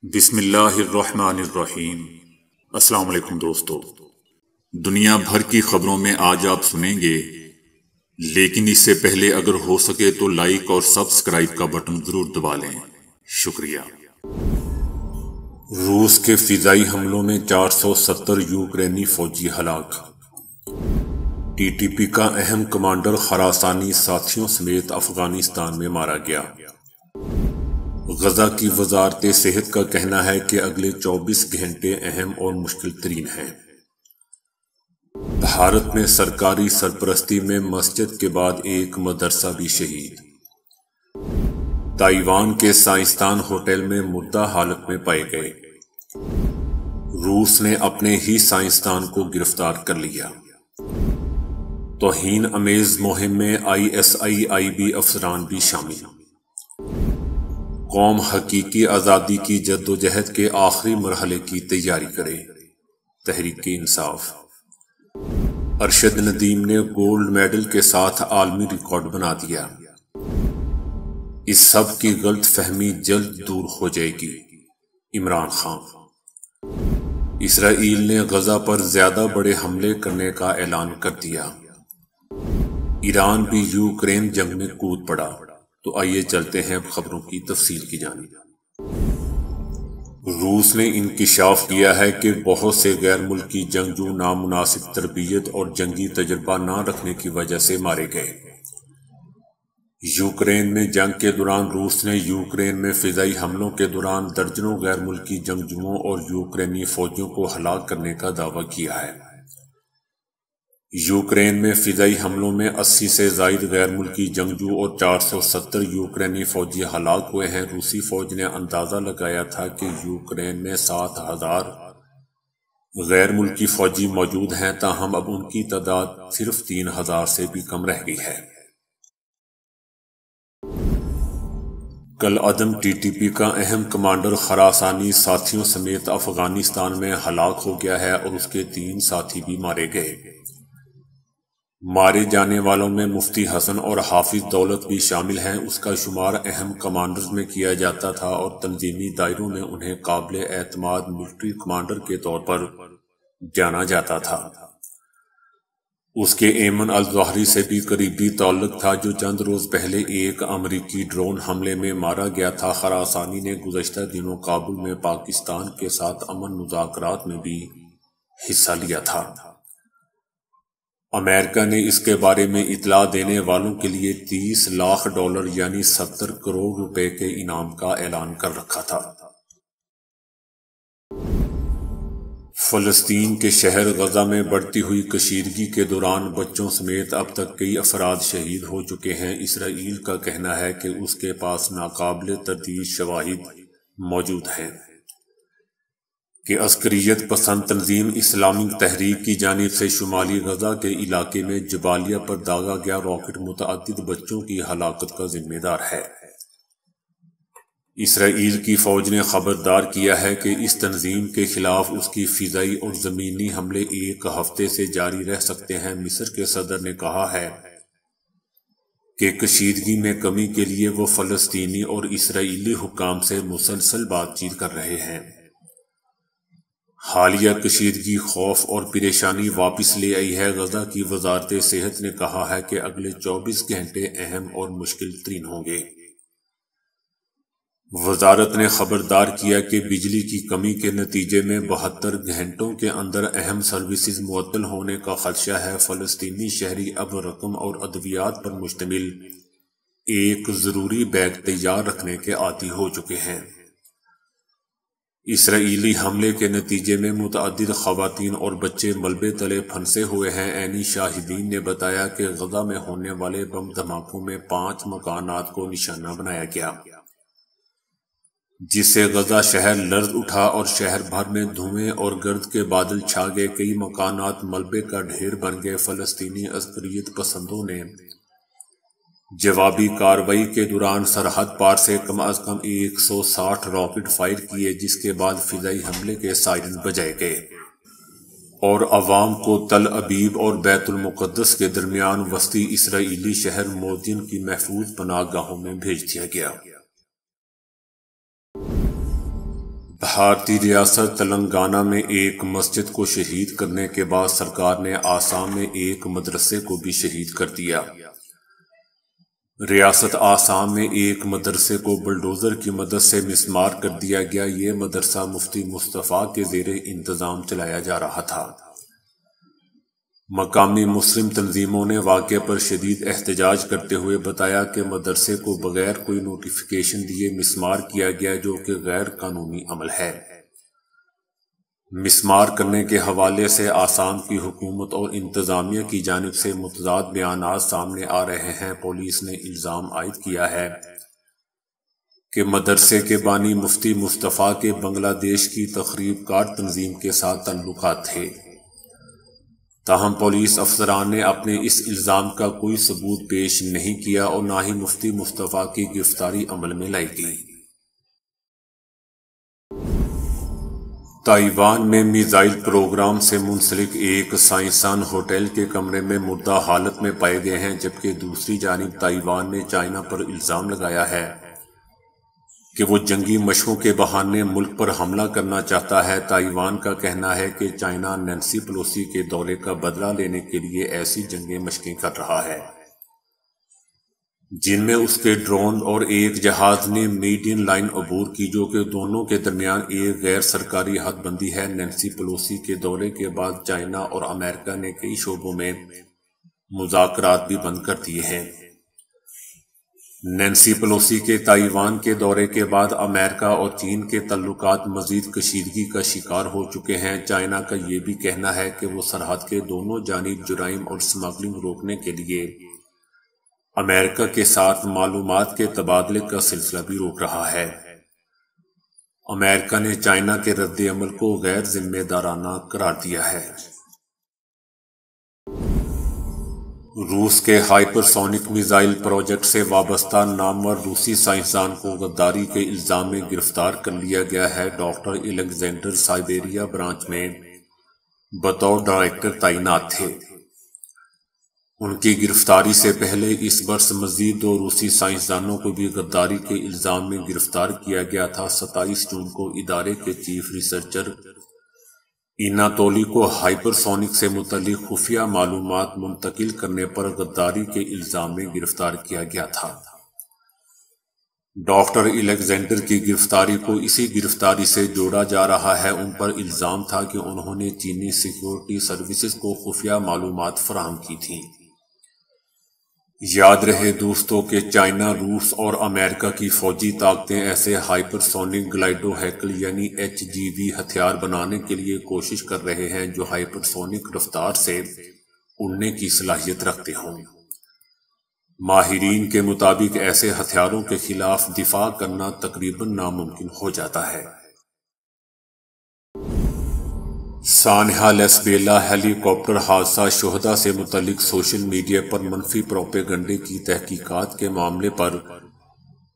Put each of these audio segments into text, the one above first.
بسم اللہ الرحمن الرحیم۔ السلام علیکم دوستو، دنیا بھر کی خبروں میں آج آپ سنیں گے، لیکن اس سے پہلے اگر ہو سکے تو لائک اور سبسکرائب کا بٹن ضرور دبا لیں، شکریہ۔ روس کے فضائی حملوں میں 470 یوکرینی فوجی ہلاک۔ ٹی ٹی پی کا اہم کمانڈر خراسانی ساتھیوں سمیت افغانستان میں مارا گیا۔ غزہ کی وزارت صحت کا کہنا ہے کہ اگلے 24 گھنٹے اہم اور مشکل ترین ہیں۔ بھارت میں سرکاری سرپرستی میں مسجد کے بعد ایک مدرسہ بھی شہید۔ تائیوان کے سائنسدان ہوٹل میں مردہ حالت میں پائے گئے۔ روس نے اپنے ہی سائنسدان کو گرفتار کر لیا۔ توہین امیز مہم میں ISIIB افسران بھی شامل۔ قوم حقیقی آزادی کی جدوجہد کے آخری مرحلے کی تیاری کرے۔ تحریک انصاف۔ ارشد ندیم نے گولڈ میڈل کے ساتھ عالمی ریکارڈ بنا دیا۔ اس سب کی غلط فہمی جلد دور ہو جائے گی۔ عمران خان۔ اسرائیل نے غزہ پر زیادہ بڑے حملے کرنے کا اعلان کر دیا۔ ایران بھی یوکرین جنگ میں کود پڑا۔ تو آئیے چلتے ہیں خبروں کی تفصیل کی جانب۔ روس نے انکشاف کیا ہے کہ بہت سے غیر ملکی جنگجو نامناسب تربیت اور جنگی تجربہ نہ رکھنے کی وجہ سے مارے گئے۔ یوکرین میں جنگ کے دوران روس نے یوکرین میں فضائی حملوں کے دوران درجنوں غیر ملکی جنگجوؤں اور یوکرینی فوجیوں کو ہلاک کرنے کا دعویٰ کیا ہے۔ یوکرین میں فضائی حملوں میں 80 سے زائد غیر ملکی جنگجو اور 470 یوکرینی فوجی ہلاک ہوئے ہیں۔ روسی فوج نے اندازہ لگایا تھا کہ یوکرین میں 7000 غیر ملکی فوجی موجود ہیں، تاہم اب ان کی تعداد صرف 3000 سے بھی کم رہ گئی ہے۔ کالعدم ٹی ٹی پی کا اہم کمانڈر خراسانی ساتھیوں سمیت افغانستان میں ہلاک ہو گیا ہے اور اس کے 3 ساتھی بھی مارے گئے۔ مارے جانے والوں میں مفتی حسن اور حافظ دولت بھی شامل ہیں۔ اس کا شمار اہم کمانڈرز میں کیا جاتا تھا اور تنظیمی دائروں میں انہیں قابل اعتماد ملٹری کمانڈر کے طور پر جانا جاتا تھا۔ اس کے ایمن الظواہری سے بھی قریبی تعلق تھا، جو چند روز پہلے ایک امریکی ڈرون حملے میں مارا گیا تھا۔ خراسانی نے گزشتہ دنوں کابل میں پاکستان کے ساتھ امن مذاکرات میں بھی حصہ لیا تھا۔ امریکہ نے اس کے بارے میں اطلاع دینے والوں کے لیے $30 لاکھ یعنی 70 کروڑ روپے کے انعام کا اعلان کر رکھا تھا۔ فلسطین کے شہر غزہ میں بڑھتی ہوئی کشیدگی کے دوران بچوں سمیت اب تک کئی افراد شہید ہو چکے ہیں۔ اسرائیل کا کہنا ہے کہ اس کے پاس ناقابل تردید شواہد موجود ہیں کہ عسکریت پسند تنظیم اسلامک تحریک کی جانب سے شمالی غزہ کے علاقے میں جبالیہ پر داغا گیا راکٹ متعدد بچوں کی ہلاکت کا ذمہ دار ہے۔ اسرائیل کی فوج نے خبردار کیا ہے کہ اس تنظیم کے خلاف اس کی فضائی اور زمینی حملے 1 ہفتے سے جاری رہ سکتے ہیں۔ مصر کے صدر نے کہا ہے کہ کشیدگی میں کمی کے لیے وہ فلسطینی اور اسرائیلی حکام سے مسلسل بات چیت کر رہے ہیں۔ حالیہ کشیدگی خوف اور پریشانی واپس لے آئی ہے۔ غزہ کی وزارت صحت نے کہا ہے کہ اگلے 24 گھنٹے اہم اور مشکل ترین ہوں گے۔ وزارت نے خبردار کیا کہ بجلی کی کمی کے نتیجے میں 72 گھنٹوں کے اندر اہم سروسز معطل ہونے کا خدشہ ہے۔ فلسطینی شہری اب رقم اور ادویات پر مشتمل ایک ضروری بیگ تیار رکھنے کے عادی ہو چکے ہیں۔ اسرائیلی حملے کے نتیجے میں متعدد خواتین اور بچے ملبے تلے پھنسے ہوئے ہیں۔ عینی شاہدین نے بتایا کہ غزہ میں ہونے والے بم دھماکوں میں 5 مکانات کو نشانہ بنایا گیا، جس سے غزہ شہر لرز اٹھا اور شہر بھر میں دھوئیں اور گرد کے بادل چھا گئے۔ کئی مکانات ملبے کا ڈھیر بن گئے۔ فلسطینی عسکریت پسندوں نے جوابی کارروائی کے دوران سرحد پار سے کم از کم 160 راکٹ فائر کیے، جس کے بعد فضائی حملے کے سائرن بجائے گئے اور عوام کو تل ابیب اور بیت المقدس کے درمیان وسطی اسرائیلی شہر موجن کی محفوظ پناہ گاہوں میں بھیج دیا گیا۔ بھارتی ریاست تلنگانہ میں ایک مسجد کو شہید کرنے کے بعد سرکار نے آسام میں ایک مدرسے کو بھی شہید کر دیا۔ ریاست آسام میں ایک مدرسے کو بلڈوزر کی مدد سے مسمار کر دیا گیا۔ یہ مدرسہ مفتی مصطفیٰ کے زیر انتظام چلایا جا رہا تھا۔ مقامی مسلم تنظیموں نے واقعے پر شدید احتجاج کرتے ہوئے بتایا کہ مدرسے کو بغیر کوئی نوٹیفیکیشن دیے مسمار کیا گیا، جو کہ غیر قانونی عمل ہے۔ مسمار کرنے کے حوالے سے آسام کی حکومت اور انتظامیہ کی جانب سے متضاد بیانات سامنے آ رہے ہیں۔ پولیس نے الزام عائد کیا ہے کہ مدرسے کے بانی مفتی مصطفیٰ کے بنگلہ دیش کی تخریب کار تنظیم کے ساتھ تعلقات تھے، تاہم پولیس افسران نے اپنے اس الزام کا کوئی ثبوت پیش نہیں کیا اور نہ ہی مفتی مصطفیٰ کی گرفتاری عمل میں لائی گئی۔ تائیوان میں میزائل پروگرام سے منسلک ایک سائنسدان ہوٹل کے کمرے میں مردہ حالت میں پائے گئے ہیں، جبکہ دوسری جانب تائیوان نے چائنا پر الزام لگایا ہے کہ وہ جنگی مشقوں کے بہانے ملک پر حملہ کرنا چاہتا ہے۔ تائیوان کا کہنا ہے کہ چائنا نینسی پیلوسی کے دورے کا بدلہ لینے کے لیے ایسی جنگی مشقیں کر رہا ہے جن میں اس کے ڈرون اور ایک جہاز نے میڈین لائن عبور کی، جو کہ دونوں کے درمیان ایک غیر سرکاری حد بندی ہے۔ نینسی پیلوسی کے دورے کے بعد چائنا اور امریکہ نے کئی شعبوں میں مذاکرات بھی بند کر دیے ہیں۔ نینسی پیلوسی کے تائیوان کے دورے کے بعد امریکہ اور چین کے تعلقات مزید کشیدگی کا شکار ہو چکے ہیں۔ چائنا کا یہ بھی کہنا ہے کہ وہ سرحد کے دونوں جانب جرائم اور سمگلنگ روکنے کے لیے امریکہ کے ساتھ معلومات کے تبادلے کا سلسلہ بھی روک رہا ہے۔ امریکہ نے چائنا کے رد عمل کو غیر ذمہ دارانہ قرار دیا ہے۔ روس کے ہائپر سونک میزائل پروجیکٹ سے وابستہ نامور روسی سائنسدان کو غداری کے الزام میں گرفتار کر لیا گیا ہے۔ ڈاکٹر الیگزینڈر سائبیریا برانچ میں بطور ڈائریکٹر تعینات تھے۔ ان کی گرفتاری سے پہلے اس برس مزید 2 روسی سائنسدانوں کو بھی غداری کے الزام میں گرفتار کیا گیا تھا۔ 27 جون کو ادارے کے چیف ریسرچر ایناتولی کو ہائپر سونک سے متعلق خفیہ معلومات منتقل کرنے پر غداری کے الزام میں گرفتار کیا گیا تھا۔ ڈاکٹر الیگزینڈر کی گرفتاری کو اسی گرفتاری سے جوڑا جا رہا ہے۔ ان پر الزام تھا کہ انہوں نے چینی سیکیورٹی سروسز کو خفیہ معلومات فراہم کی تھیں۔ یاد رہے دوستو کہ چائنا، روس اور امریکہ کی فوجی طاقتیں ایسے ہائپر سونک گلائیڈو ہیکل یعنی HGV ہتھیار بنانے کے لیے کوشش کر رہے ہیں جو ہائپر سونک رفتار سے اڑنے کی صلاحیت رکھتے ہوں۔ ماہرین کے مطابق ایسے ہتھیاروں کے خلاف دفاع کرنا تقریباً ناممکن ہو جاتا ہے۔ سانحہ لیسبیلا ہیلی کاپٹر حادثہ شہداء سے متعلق سوشل میڈیا پر منفی پروپیگنڈے کی تحقیقات کے معاملے پر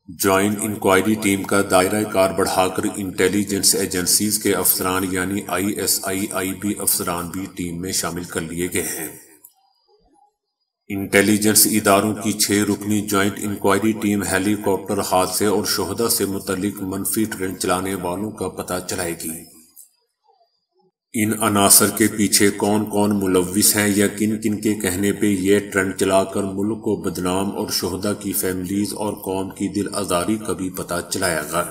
جوائنٹ انکوائری ٹیم کا دائرہ کار بڑھا کر انٹیلیجنس ایجنسیز کے افسران یعنی ISI/IB افسران بھی ٹیم میں شامل کر لیے گئے ہیں۔ انٹیلیجنس اداروں کی 6 رکنی جوائنٹ انکوائری ٹیم ہیلی کاپٹر حادثے اور شہداء سے متعلق منفی ٹرینڈ چلانے والوں کا پتہ چلائے گی۔ ان عناصر کے پیچھے کون کون ملوث ہیں یا کن کن کے کہنے پہ یہ ٹرینڈ چلا کر ملک کو بدنام اور شہداء کی فیملیز اور قوم کی دل آزاری کا بھی پتہ چلایا گا۔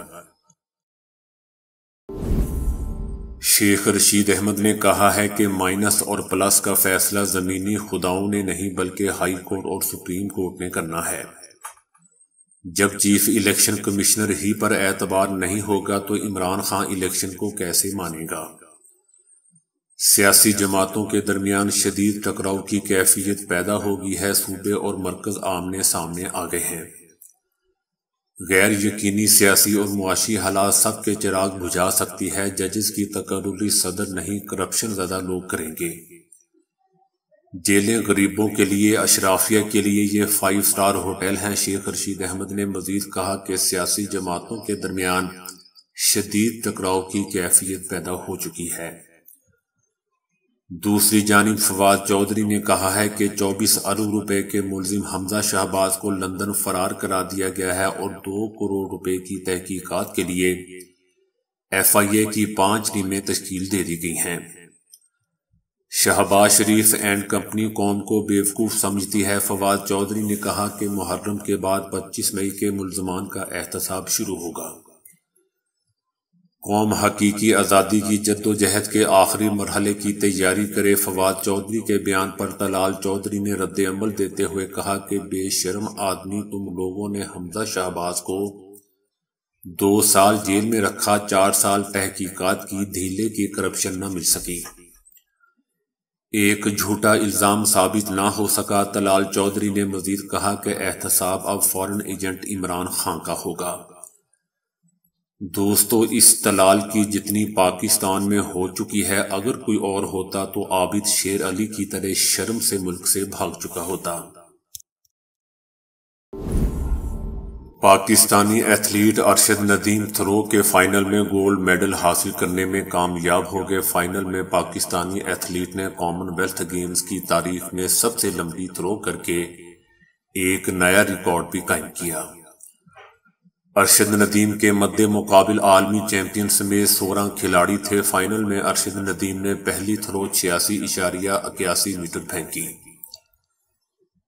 شیخ رشید احمد نے کہا ہے کہ مائنس اور پلس کا فیصلہ زمینی خداؤں نے نہیں بلکہ ہائی کورٹ اور سپریم کورٹ نے کرنا ہے۔ جب چیف الیکشن کمشنر ہی پر اعتبار نہیں ہوگا تو عمران خان الیکشن کو کیسے مانے گا؟ سیاسی جماعتوں کے درمیان شدید ٹکراؤ کی کیفیت پیدا ہوگی ہے۔ صوبے اور مرکز آمنے سامنے آ گئے ہیں۔ غیر یقینی سیاسی اور معاشی حالات سب کے چراغ بجھا سکتی ہے۔ ججز کی تقرری صدر نہیں کرپشن زدہ لوگ کریں گے۔ جیلیں غریبوں کے لیے، اشرافیہ کے لیے یہ 5 سٹار ہوٹل ہیں۔ شیخ رشید احمد نے مزید کہا کہ سیاسی جماعتوں کے درمیان شدید ٹکراؤ کی کیفیت پیدا ہو چکی ہے۔ دوسری جانب فواد چودھری نے کہا ہے کہ 24 ارب روپے کے ملزم حمزہ شہباز کو لندن فرار کرا دیا گیا ہے اور 2 کروڑ روپے کی تحقیقات کے لیے FIA کی 5 ٹیمیں تشکیل دے دی گئی ہیں۔ شہباز شریف اینڈ کمپنی قوم کو بیوقوف سمجھتی ہے، فواد چودھری نے کہا کہ محرم کے بعد 25 مئی کے ملزمان کا احتساب شروع ہوگا۔ قوم حقیقی آزادی کی جدوجہد کے آخری مرحلے کی تیاری کرے، فواد چودھری کے بیان پر طلال چودھری نے رد عمل دیتے ہوئے کہا کہ بے شرم آدمی، تم لوگوں نے حمزہ شہباز کو 2 سال جیل میں رکھا، 4 سال تحقیقات کی، دھیلے کی کرپشن نہ مل سکی، ایک جھوٹا الزام ثابت نہ ہو سکا۔ طلال چودھری نے مزید کہا کہ احتساب اب فارن ایجنٹ عمران خان کا ہوگا۔ دوستو، اس طلال کی جتنی پاکستان میں ہو چکی ہے، اگر کوئی اور ہوتا تو عابد شیر علی کی طرح شرم سے ملک سے بھاگ چکا ہوتا۔ پاکستانی ایتھلیٹ ارشد ندیم تھرو کے فائنل میں گولڈ میڈل حاصل کرنے میں کامیاب ہو گئے۔ فائنل میں پاکستانی ایتھلیٹ نے کامن ویلتھ گیمز کی تاریخ میں سب سے لمبی تھرو کر کے ایک نیا ریکارڈ بھی قائم کیا۔ ارشد ندیم کے مد مقابل عالمی چیمپئن سمیت 16 کھلاڑی تھے۔ فائنل میں ارشد ندیم نے پہلی تھرو 86.81 میٹر پھینکی،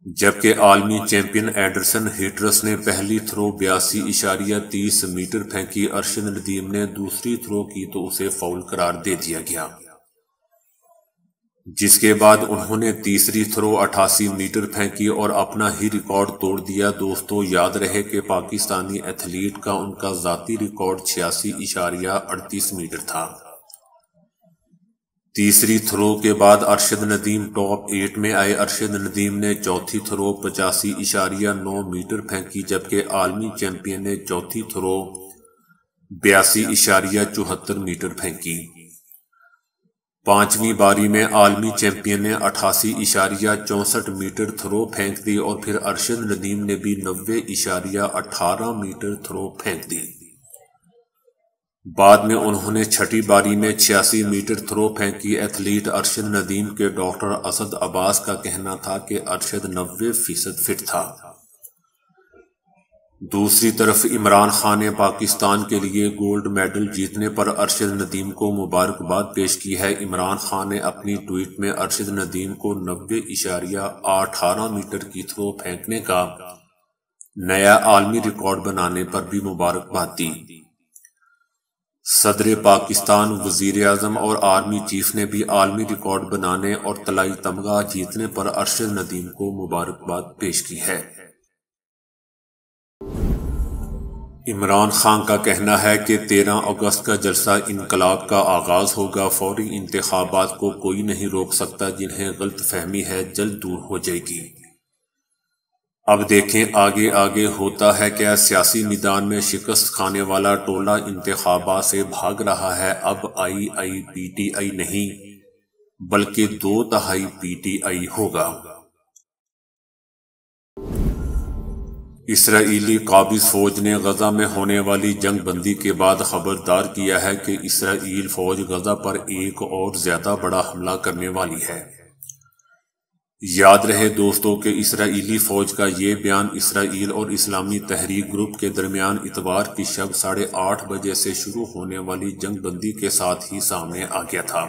جبکہ عالمی چیمپئن اینڈرسن ہیٹرس نے پہلی تھرو 82.30 میٹر پھینکی۔ ارشد ندیم نے دوسری تھرو کی تو اسے فاؤل قرار دے دیا گیا، جس کے بعد انہوں نے تیسری تھرو 88 میٹر پھینکی اور اپنا ہی ریکارڈ توڑ دیا۔ دوستو، یاد رہے کہ پاکستانی ایتھلیٹ کا ان کا ذاتی ریکارڈ 86.38 میٹر تھا۔ تیسری تھرو کے بعد ارشد ندیم ٹاپ 8 میں آئے۔ ارشد ندیم نے چوتھی تھرو 85.9 میٹر پھینکی، جبکہ عالمی چیمپئن نے چوتھی تھرو 82.74 میٹر پھینکی۔ پانچویں باری میں عالمی چیمپئن نے 88.64 میٹر تھرو پھینک دی اور پھر ارشد ندیم نے بھی 90.18 میٹر تھرو پھینک دی۔ بعد میں انہوں نے چھٹی باری میں 86 میٹر تھرو پھینکی۔ ایتھلیٹ ارشد ندیم کے ڈاکٹر اسد عباس کا کہنا تھا کہ ارشد 90% فٹ تھا۔ دوسری طرف عمران خان نے پاکستان کے لیے گولڈ میڈل جیتنے پر ارشد ندیم کو مبارکباد پیش کی ہے۔ عمران خان نے اپنی ٹویٹ میں ارشد ندیم کو 90.18 میٹر کی تھرو پھینکنے کا نیا عالمی ریکارڈ بنانے پر بھی مبارکباد دی۔ صدر پاکستان، وزیر اعظم اور آرمی چیف نے بھی عالمی ریکارڈ بنانے اور طلائی تمغہ جیتنے پر ارشد ندیم کو مبارکباد پیش کی ہے۔ عمران خان کا کہنا ہے کہ 13 اگست کا جلسہ انقلاب کا آغاز ہوگا۔ فوری انتخابات کو کوئی نہیں روک سکتا، جنہیں غلط فہمی ہے جلد دور ہو جائے گی۔ اب دیکھیں آگے آگے ہوتا ہے کیا۔ سیاسی میدان میں شکست کھانے والا ٹولہ انتخابات سے بھاگ رہا ہے۔ اب PTI نہیں بلکہ 2/3 PTI ہوگا۔ اسرائیلی قابض فوج نے غزہ میں ہونے والی جنگ بندی کے بعد خبردار کیا ہے کہ اسرائیل فوج غزہ پر ایک اور زیادہ بڑا حملہ کرنے والی ہے۔ یاد رہے دوستو کہ اسرائیلی فوج کا یہ بیان اسرائیل اور اسلامی تحریک گروپ کے درمیان اتوار کی شب 8:30 بجے سے شروع ہونے والی جنگ بندی کے ساتھ ہی سامنے آ گیا تھا۔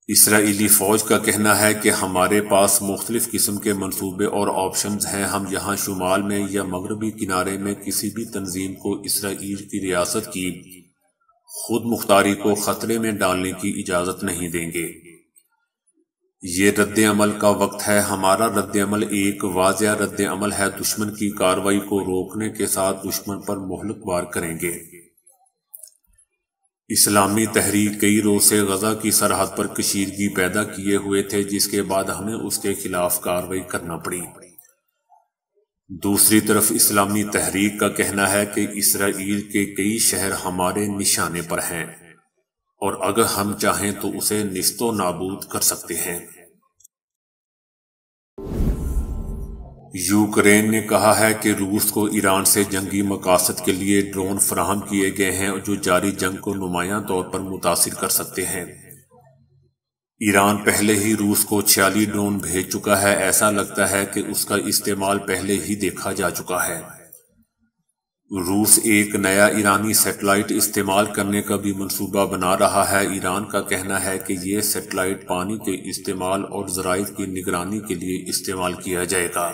اسرائیلی فوج کا کہنا ہے کہ ہمارے پاس مختلف قسم کے منصوبے اور آپشنز ہیں۔ ہم یہاں شمال میں یا مغربی کنارے میں کسی بھی تنظیم کو اسرائیل کی ریاست کی خود مختاری کو خطرے میں ڈالنے کی اجازت نہیں دیں گے۔ یہ رد عمل کا وقت ہے۔ ہمارا رد عمل ایک واضح رد عمل ہے۔ دشمن کی کارروائی کو روکنے کے ساتھ دشمن پر مہلک وار کریں گے۔ اسلامی تحریک کئی روز سے غزہ کی سرحد پر کشیدگی پیدا کیے ہوئے تھے، جس کے بعد ہمیں اس کے خلاف کارروائی کرنا پڑی۔ دوسری طرف اسلامی تحریک کا کہنا ہے کہ اسرائیل کے کئی شہر ہمارے نشانے پر ہیں اور اگر ہم چاہیں تو اسے نیست و نابود کر سکتے ہیں۔ یوکرین نے کہا ہے کہ روس کو ایران سے جنگی مقاصد کے لیے ڈرون فراہم کیے گئے ہیں جو جاری جنگ کو نمایاں طور پر متاثر کر سکتے ہیں۔ ایران پہلے ہی روس کو 46 ڈرون بھیج چکا ہے۔ ایسا لگتا ہے کہ اس کا استعمال پہلے ہی دیکھا جا چکا ہے۔ روس ایک نیا ایرانی سیٹلائٹ استعمال کرنے کا بھی منصوبہ بنا رہا ہے۔ ایران کا کہنا ہے کہ یہ سیٹلائٹ پانی کے استعمال اور ذرائع کی نگرانی کے لیے استعمال کیا جائے گا،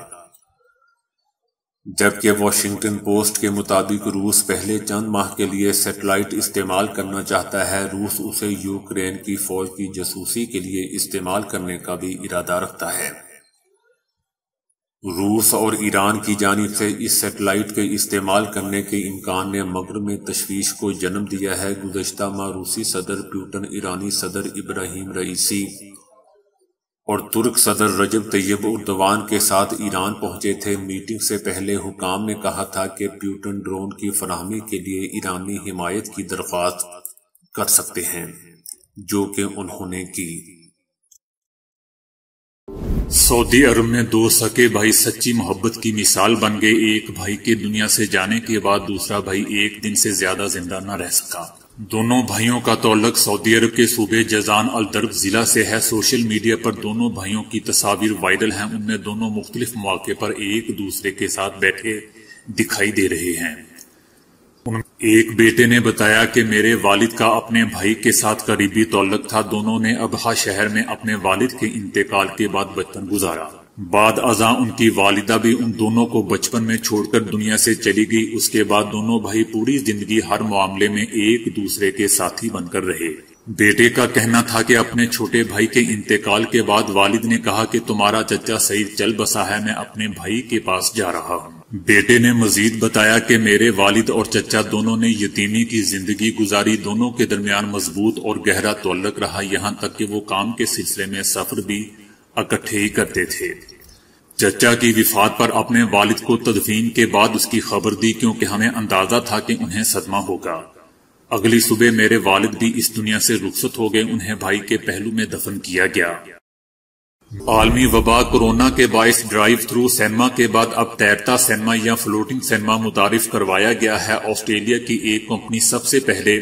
جبکہ واشنگٹن پوسٹ کے مطابق روس پہلے چند ماہ کے لیے سیٹلائٹ استعمال کرنا چاہتا ہے۔ روس اسے یوکرین کی فوج کی جاسوسی کے لیے استعمال کرنے کا بھی ارادہ رکھتا ہے۔ روس اور ایران کی جانب سے اس سیٹلائٹ کے استعمال کرنے کے امکان نے مغرب میں تشویش کو جنم دیا ہے۔ گزشتہ ماہ روسی صدر پوٹن ایرانی صدر ابراہیم رئیسی اور ترک صدر رجب طیب اردوان کے ساتھ ایران پہنچے تھے۔ میٹنگ سے پہلے حکام نے کہا تھا کہ پوٹن ڈرون کی فراہمی کے لیے ایرانی حمایت کی درخواست کر سکتے ہیں، جو کہ انہوں نے کی۔ سعودی عرب میں دو سگے بھائی سچی محبت کی مثال بن گئے۔ ایک بھائی کے دنیا سے جانے کے بعد دوسرا بھائی ایک دن سے زیادہ زندہ نہ رہ سکا۔ دونوں بھائیوں کا تعلق سعودی عرب کے صوبے جازان الدرب ضلع سے ہے۔ سوشل میڈیا پر دونوں بھائیوں کی تصاویر وائرل ہیں۔ ان میں دونوں مختلف مواقع پر ایک دوسرے کے ساتھ بیٹھے دکھائی دے رہے ہیں۔ ایک بیٹے نے بتایا کہ میرے والد کا اپنے بھائی کے ساتھ قریبی تعلق تھا۔ دونوں نے ابہا شہر میں اپنے والد کے انتقال کے بعد بچپن گزارا۔ بعد ازاں ان کی والدہ بھی ان دونوں کو بچپن میں چھوڑ کر دنیا سے چلی گئی۔ اس کے بعد دونوں بھائی پوری زندگی ہر معاملے میں ایک دوسرے کے ساتھی بن کر رہے۔ بیٹے کا کہنا تھا کہ اپنے چھوٹے بھائی کے انتقال کے بعد والد نے کہا کہ تمہارا چچا سعید چل بسا ہے، میں اپنے بھائی کے پاس جا رہا ہوں۔ بیٹے نے مزید بتایا کہ میرے والد اور چچا دونوں نے یتیمی کی زندگی گزاری۔ دونوں کے درمیان مضبوط اور گہرا تعلق رہا، یہاں تک کہ وہ کام کے سلسلے میں سفر بھی اکٹھے ہی کرتے تھے۔ چچا کی وفات پر اپنے والد کو تدفین کے بعد اس کی خبر دی، کیونکہ ہمیں اندازہ تھا کہ انہیں صدمہ ہوگا۔ اگلی صبح میرے والد بھی اس دنیا سے رخصت ہو گئے، انہیں بھائی کے پہلو میں دفن کیا گیا۔ عالمی وبا کورونا کے باعث ڈرائیو تھرو سینما کے بعد اب تیرتا سینما یا فلوٹنگ سینما متعارف کروایا گیا ہے۔ آسٹریلیا کی ایک کمپنی سب سے پہلے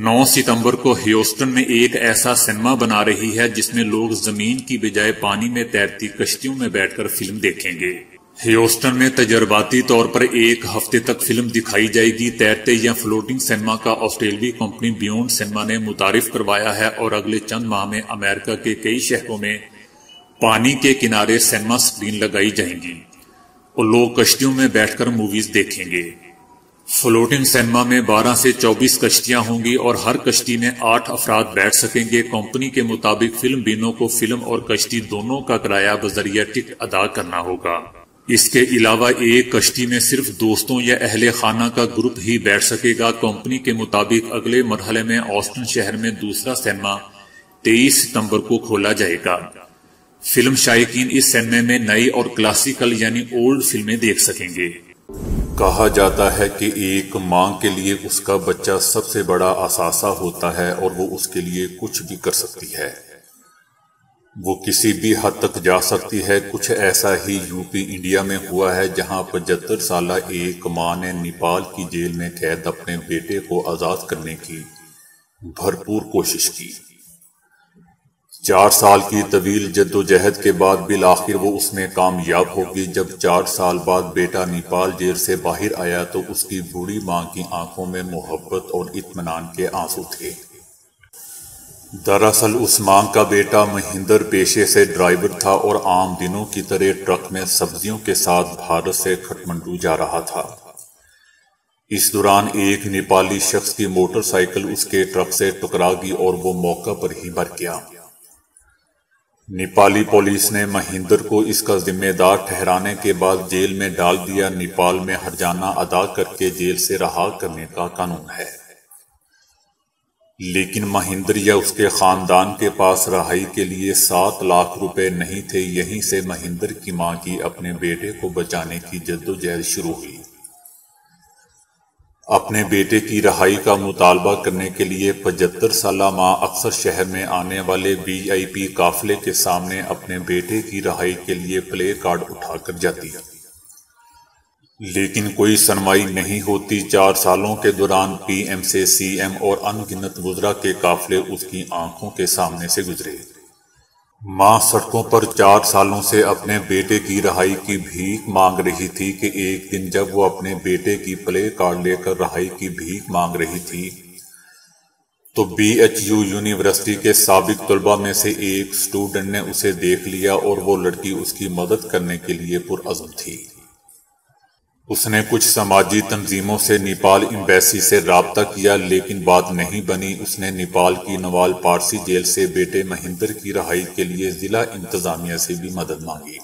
9 ستمبر کو ہیوسٹن میں ایک ایسا سینما بنا رہی ہے جس میں لوگ زمین کی بجائے پانی میں تیرتی کشتیوں میں بیٹھ کر فلم دیکھیں گے۔ ہیوسٹن میں تجرباتی طور پر ایک ہفتے تک فلم دکھائی جائے گی۔ تیرتے یا فلوٹنگ سینما کا آسٹریلوی کمپنی بیونڈ سینما نے متعارف کروایا ہے، اور اگلے چند ماہ میں امریکہ کے کئی شہروں میں پانی کے کنارے سینما سکرین لگائی جائیں گی اور لوگ کشتیوں میں بیٹھ کر موویز دیکھیں گے۔ فلوٹنگ سینما میں 12 سے 24 کشتیاں ہوں گی اور ہر کشتی میں 8 افراد بیٹھ سکیں گے۔ کمپنی کے مطابق فلم بینوں کو فلم اور کشتی دونوں کا کرایہ بذریعہ ٹکٹ ادا کرنا ہوگا۔ اس کے علاوہ ایک کشتی میں صرف دوستوں یا اہل خانہ کا گروپ ہی بیٹھ سکے گا۔ کمپنی کے مطابق اگلے مرحلے میں آسٹن شہر میں دوسرا سینما 23 ستمبر کو کھولا جائے گا۔ فلم شائقین اس سینما میں نئی اور کلاسیکل یعنی اولڈ فلمیں دیکھ سکیں گے۔ کہا جاتا ہے کہ ایک ماں کے لیے اس کا بچہ سب سے بڑا اثاثہ ہوتا ہے اور وہ اس کے لیے کچھ بھی کر سکتی ہے، وہ کسی بھی حد تک جا سکتی ہے۔ کچھ ایسا ہی یو پی انڈیا میں ہوا ہے، جہاں 75 سالہ ایک ماں نے نیپال کی جیل میں قید اپنے بیٹے کو آزاد کرنے کی بھرپور کوشش کی۔ 4 سال کی طویل جدوجہد کے بعد بالآخر وہ اس میں کامیاب ہوگی۔ جب 4 سال بعد بیٹا نیپال جیل سے باہر آیا تو اس کی بوڑھی ماں کی آنکھوں میں محبت اور اطمینان کے آنسو تھے۔ دراصل اس ماں کا بیٹا مہندر پیشے سے ڈرائیور تھا اور عام دنوں کی طرح ٹرک میں سبزیوں کے ساتھ بھارت سے کھٹمنڈو جا رہا تھا۔ اس دوران ایک نیپالی شخص کی موٹر سائیکل اس کے ٹرک سے ٹکرا گئی اور وہ موقع پر ہی مر گیا۔ نیپالی پولیس نے مہندر کو اس کا ذمہ دار ٹھہرانے کے بعد جیل میں ڈال دیا۔ نیپال میں ہرجانہ ادا کر کے جیل سے رہا کرنے کا قانون ہے، لیکن مہندر یا اس کے خاندان کے پاس رہائی کے لیے 7 لاکھ روپے نہیں تھے۔ یہیں سے مہندر کی ماں کی اپنے بیٹے کو بچانے کی جدوجہد شروع ہوئی۔ اپنے بیٹے کی رہائی کا مطالبہ کرنے کے لیے 75 سالہ ماں اکثر شہر میں آنے والے VIP قافلے کے سامنے اپنے بیٹے کی رہائی کے لیے پلے کارڈ اٹھا کر جاتی ہے، لیکن کوئی سنوائی نہیں ہوتی۔ 4 سالوں کے دوران PM سے CM اور ان گنت وزراء کے قافلے اس کی آنکھوں کے سامنے سے گزرے۔ ماں سڑکوں پر 4 سالوں سے اپنے بیٹے کی رہائی کی بھیک مانگ رہی تھی کہ ایک دن جب وہ اپنے بیٹے کی پلے کارڈ لے کر رہائی کی بھیک مانگ رہی تھی تو BHU یونیورسٹی کے سابق طلباء میں سے ایک سٹوڈنٹ نے اسے دیکھ لیا اور وہ لڑکی اس کی مدد کرنے کے لیے پرعزم تھی۔ اس نے کچھ سماجی تنظیموں سے نیپال ایمبیسی سے رابطہ کیا لیکن بات نہیں بنی۔ اس نے نیپال کی نوال پارسی جیل سے بیٹے مہندر کی رہائی کے لیے ضلع انتظامیہ سے بھی مدد مانگی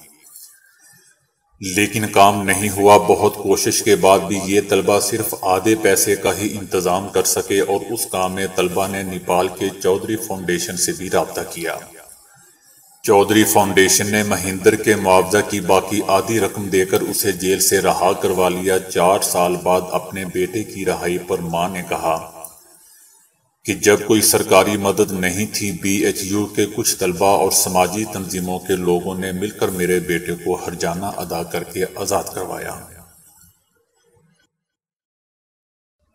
لیکن کام نہیں ہوا۔ بہت کوشش کے بعد بھی یہ طلبہ صرف آدھے پیسے کا ہی انتظام کر سکے اور اس کام میں طلبہ نے نیپال کے چودھری فاؤنڈیشن سے بھی رابطہ کیا۔ چودھری فاؤنڈیشن نے مہندر کے معاوضہ کی باقی آدھی رقم دے کر اسے جیل سے رہا کروا لیا۔ 4 سال بعد اپنے بیٹے کی رہائی پر ماں نے کہا کہ جب کوئی سرکاری مدد نہیں تھی، BHU کے کچھ طلباء اور سماجی تنظیموں کے لوگوں نے مل کر میرے بیٹے کو ہرجانہ ادا کر کے آزاد کروایا۔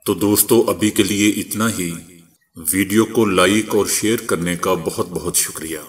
تو دوستو ابھی کے لیے اتنا ہی۔ ویڈیو کو لائک اور شیئر کرنے کا بہت بہت شکریہ۔